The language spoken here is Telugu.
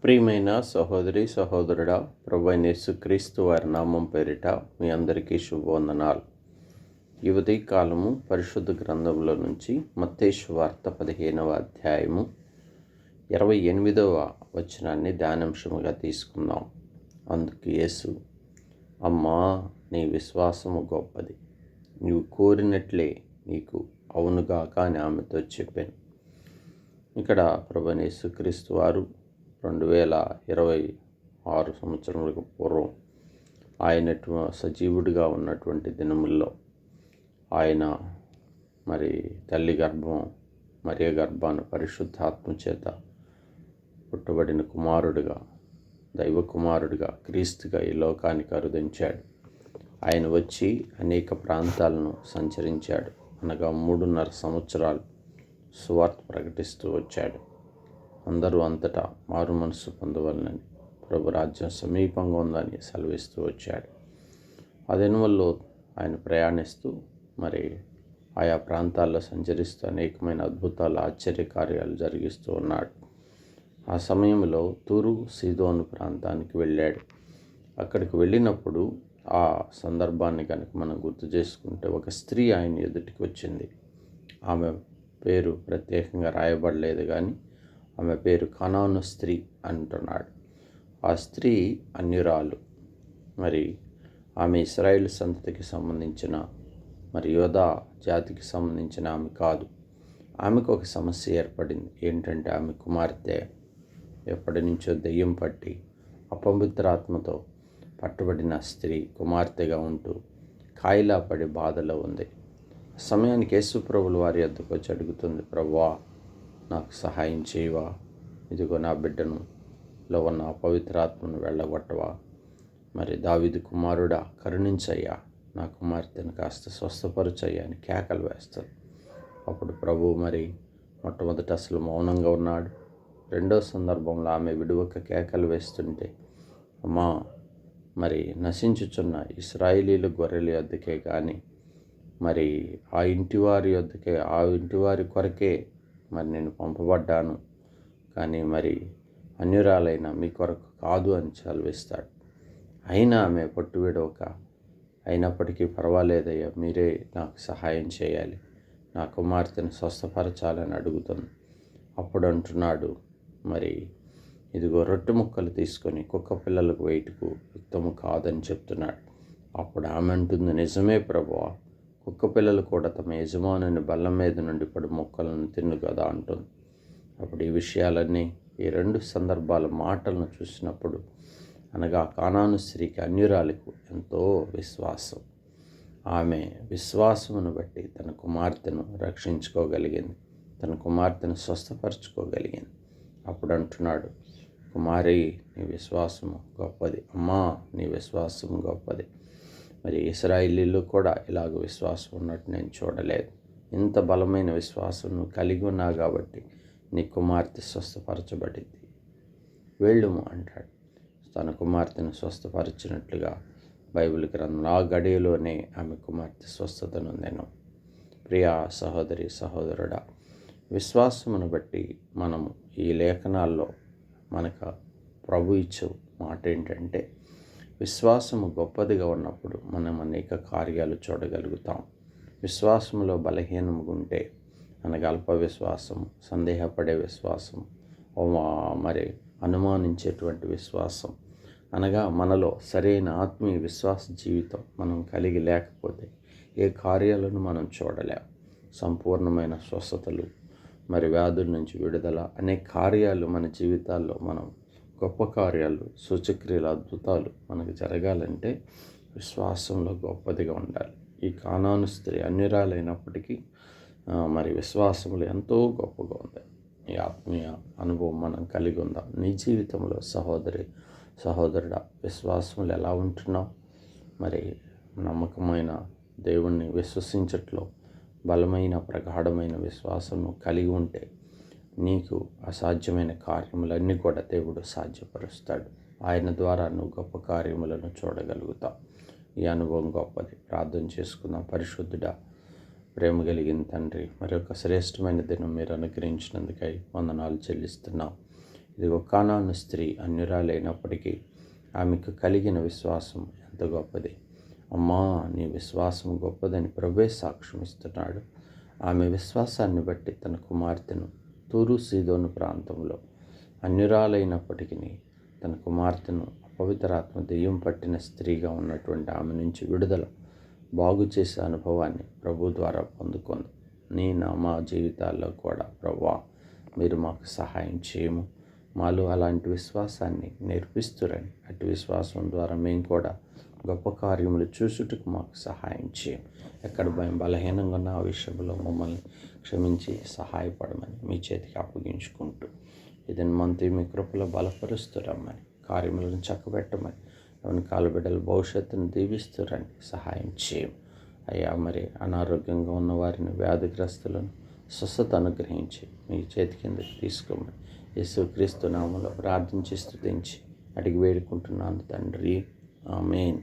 ప్రియమైన సహోదరి సహోదరుడా, ప్రభువైన యేసుక్రీస్తు వారి నామం పేరిట మీ అందరికీ శుభవందనాలు. ఈ ఉదయకాలము పరిశుద్ధ గ్రంథంలో నుంచి మత్తయి సువార్త 15వ అధ్యాయము 28వ వచనాన్ని ధ్యానాంశముగా తీసుకుందాం. అందుకు యేసు, అమ్మా, నీ విశ్వాసము గొప్పది, నీవు కోరినట్లే నీకు అవునుగాక అని ఆమెతో చెప్పాను. ఇక్కడ ప్రభువైన యేసుక్రీస్తు వారు 2026 సంవత్సరములకు పూర్వం ఆయన సజీవుడిగా ఉన్నటువంటి దినముల్లో ఆయన తల్లి గర్భం మరియ గర్భాన పరిశుద్ధాత్మ చేత పుట్టబడిన కుమారుడిగా, దైవ కుమారుడిగా, క్రీస్తుగా ఈ లోకానికి అరుదించాడు. ఆయన వచ్చి అనేక ప్రాంతాలను సంచరించాడు. అనగా 3.5 సంవత్సరాలు సువార్త ప్రకటిస్తూ వచ్చాడు. అందరూ అంతటా మారు మనసు పొందవలనని, ప్రభు రాజ్యం సమీపంగా ఉందని సెలవిస్తూ వచ్చాడు. ఆ దినముల్లో ఆయన ప్రయాణిస్తూ ఆయా ప్రాంతాల్లో సంచరిస్తూ అనేకమైన అద్భుతాలు, ఆశ్చర్యకార్యాలు జరిగిస్తూ ఉన్నాడు. ఆ సమయంలో తూరు సీదోను ప్రాంతానికి వెళ్ళాడు. అక్కడికి వెళ్ళినప్పుడు ఆ సందర్భాన్ని కనుక మనం గుర్తు చేసుకుంటే, ఒక స్త్రీ ఆయన ఎదుటికి వచ్చింది. ఆమె పేరు ప్రత్యేకంగా రాయబడలేదు, కానీ ఆమె పేరు కనాను స్త్రీ అంటున్నాడు. ఆ స్త్రీ అన్యురాలు. ఆమె ఇశ్రాయేలు సంతతికి సంబంధించిన యోధా జాతికి సంబంధించిన ఆమె కాదు. ఆమెకు ఒక సమస్య ఏర్పడింది. ఏంటంటే, ఆమె కుమార్తె ఎప్పటి నుంచో దెయ్యం పట్టి అపవిత్రాత్మతో పట్టబడిన స్త్రీ కుమార్తెగా ఉంటూ కాయిలా పడి బాధలో ఉంది. సమయానికి యేసు ప్రభువుల వారి వద్దకు వచ్చి అడుగుతుంది, ప్రభువా, నాకు సహాయం చేయవా? ఇదిగో నా బిడ్డను లో ఉన్న అపవిత్రాత్మను వెళ్ళగొట్టవా? దావీదు కుమారుడా, కరుణించయ్యా, నా కుమార్తెను కాస్త స్వస్థపరచయ్యా అని కేకలు వేస్తుంది. అప్పుడు ప్రభువు మొట్టమొదట అసలు మౌనంగా ఉన్నాడు. రెండో సందర్భంలో ఆమె విడువక కేకలు వేస్తుంటే, అమ్మా, నశించుచున్న ఇశ్రాయేలీల గొర్రెల యొద్దకే కానీ ఆ ఇంటివారి కొరకే నేను పంపబడ్డాను, కానీ అన్యురాలైన మీ కొరకు కాదు అని సెలవిస్తాడు. అయినా ఆమె పట్టు విడవక, అయినప్పటికీ పర్వాలేదయ్యా, మీరే నాకు సహాయం చేయాలి, నా కుమార్తెను స్వస్థపరచాలని అడుగుతుంది. అప్పుడు అంటున్నాడు, ఇదిగో రొట్టె ముక్కలు తీసుకొని కుక్క పిల్లలకు వేయుటకు యుక్తము కాదని చెప్తున్నాడు. అప్పుడు ఆమె అంటుంది, నిజమే ప్రభువా, కుక్క పిల్లలు కూడా తమ యజమానుని బల్ల మీద నుండి పడి మొక్కలను తిన్ను కదా అంటుంది. అప్పుడు ఈ విషయాలన్నీ, ఈ రెండు సందర్భాల మాటలను చూసినప్పుడు, అనగా కానాను స్త్రీకి, అన్యురాలకు ఎంతో విశ్వాసం. ఆమె విశ్వాసమును బట్టి తన కుమార్తెను రక్షించుకోగలిగింది, తన కుమార్తెను స్వస్థపరచుకోగలిగింది. అప్పుడు అంటున్నాడు, కుమారి, నీ విశ్వాసము గొప్పది, అమ్మా, నీ విశ్వాసము గొప్పది. ఇశ్రాయేలీలో కూడా ఇలాగ విశ్వాసం ఉన్నట్టు నేను చూడలేదు. ఇంత బలమైన విశ్వాసం నువ్వు కలిగి ఉన్నావు కాబట్టి నీ కుమార్తె స్వస్థపరచబడింది, వెళ్ళుము అంటాడు. తన కుమార్తెను స్వస్థపరిచినట్లుగా బైబిల్ గ్రంథం ఆ గడియలోనే ఆమె కుమార్తె స్వస్థత నొందెను. ప్రియా సహోదరి సహోదరుడా, విశ్వాసమును బట్టి మనము ఈ లేఖనాల్లో మనకు ప్రభు ఇచ్చే మాట ఏంటంటే, విశ్వాసము గొప్పదిగా ఉన్నప్పుడు మనం అనేక కార్యాలు చూడగలుగుతాం. విశ్వాసంలో బలహీనముగా ఉంటే, అనగా అల్ప విశ్వాసం, సందేహపడే విశ్వాసం, అనుమానించేటువంటి విశ్వాసం, అనగా మనలో సరైన ఆత్మీయ విశ్వాస జీవితం మనం కలిగి లేకపోతే ఏ కార్యాలను మనం చూడలేం. సంపూర్ణమైన స్వస్థతలు, వ్యాధుల నుంచి విడుదల, అనేక కార్యాలు మన జీవితాల్లో గొప్ప కార్యాలు, సూచక్రియలు, అద్భుతాలు మనకు జరగాలంటే విశ్వాసంలో గొప్పదిగా ఉండాలి. ఈ కానాను స్త్రీ అన్యురాలైనప్పటికీ విశ్వాసంలో ఎంతో గొప్పగా ఉంది. ఈ ఆత్మీయ అనుభవం మనం కలిగి ఉందాం. నీ జీవితంలో సహోదరుడా, విశ్వాసంలో ఎలా ఉంటున్నావు? నమ్మకమైన దేవుణ్ణి విశ్వసించట్లో బలమైన ప్రగాఢమైన విశ్వాసం కలిగి ఉంటే నీకు అసాధ్యమైన కార్యములన్నీ కూడా దేవుడు సాధ్యపరుస్తాడు. ఆయన ద్వారా నువ్వు గొప్ప కార్యములను చూడగలుగుతావు. ఈ అనుభవం గొప్పది. ప్రార్థన చేసుకుందాం. పరిశుద్ధుడా, ప్రేమ కలిగిన తండ్రి, మరొక శ్రేష్టమైన దినం మీరు అనుగ్రహించినందుకై వందనాలు చెల్లిస్తున్నాం. ఇదిగో కానాను స్త్రీ అన్యురాలైనప్పటికీ ఆమెకు కలిగిన విశ్వాసం ఎంత గొప్పది. అమ్మా, నీ విశ్వాసం గొప్పదని ప్రభువే సాక్ష్యం ఇస్తున్నాడు. ఆమె విశ్వాసాన్ని బట్టి తన కుమార్తెను తూరు సీదోను ప్రాంతంలో అన్యురాలైనప్పటికీ తన కుమార్తెను అపవిత్రాత్మ దెయ్యం పట్టిన స్త్రీగా ఉన్నటువంటి ఆమె నుంచి విడుదల బాగు చేసే అనుభవాన్ని ప్రభు ద్వారా పొందుకుంది. మా జీవితాల్లో కూడా ప్రభువా, మీరు మాకు సహాయం చేయము. మాలో అలాంటి విశ్వాసాన్ని నేర్పిస్తురని, అటు విశ్వాసం ద్వారా మేము కూడా గొప్ప కార్యములు చూసుటకు మాకు సహాయం చేయం. ఎక్కడ బలహీనంగా ఉన్న ఆ విషయంలో మమ్మల్ని క్షమించి సహాయపడమని మీ చేతికి అప్పగించుకుంటూ, ఇదని మంతి మీ కృపలో బలపరుస్తురమ్మని, కార్యములను చక్కబెట్టమని, ఎవరి కాలుబిడ్డల భవిష్యత్తును దీవిస్తురని సహాయం చేయం. అయ్యా, మరి అనారోగ్యంగా ఉన్న వారిని, వ్యాధిగ్రస్తులను స్వస్థత అనుగ్రహించి మీ చేతి కిందకి తీసుకోమని యేసుక్రీస్తు నామములో ప్రార్థించి స్తుతించి అడిగి వేడుకుంటున్నాను తండ్రి. ఆమేన్.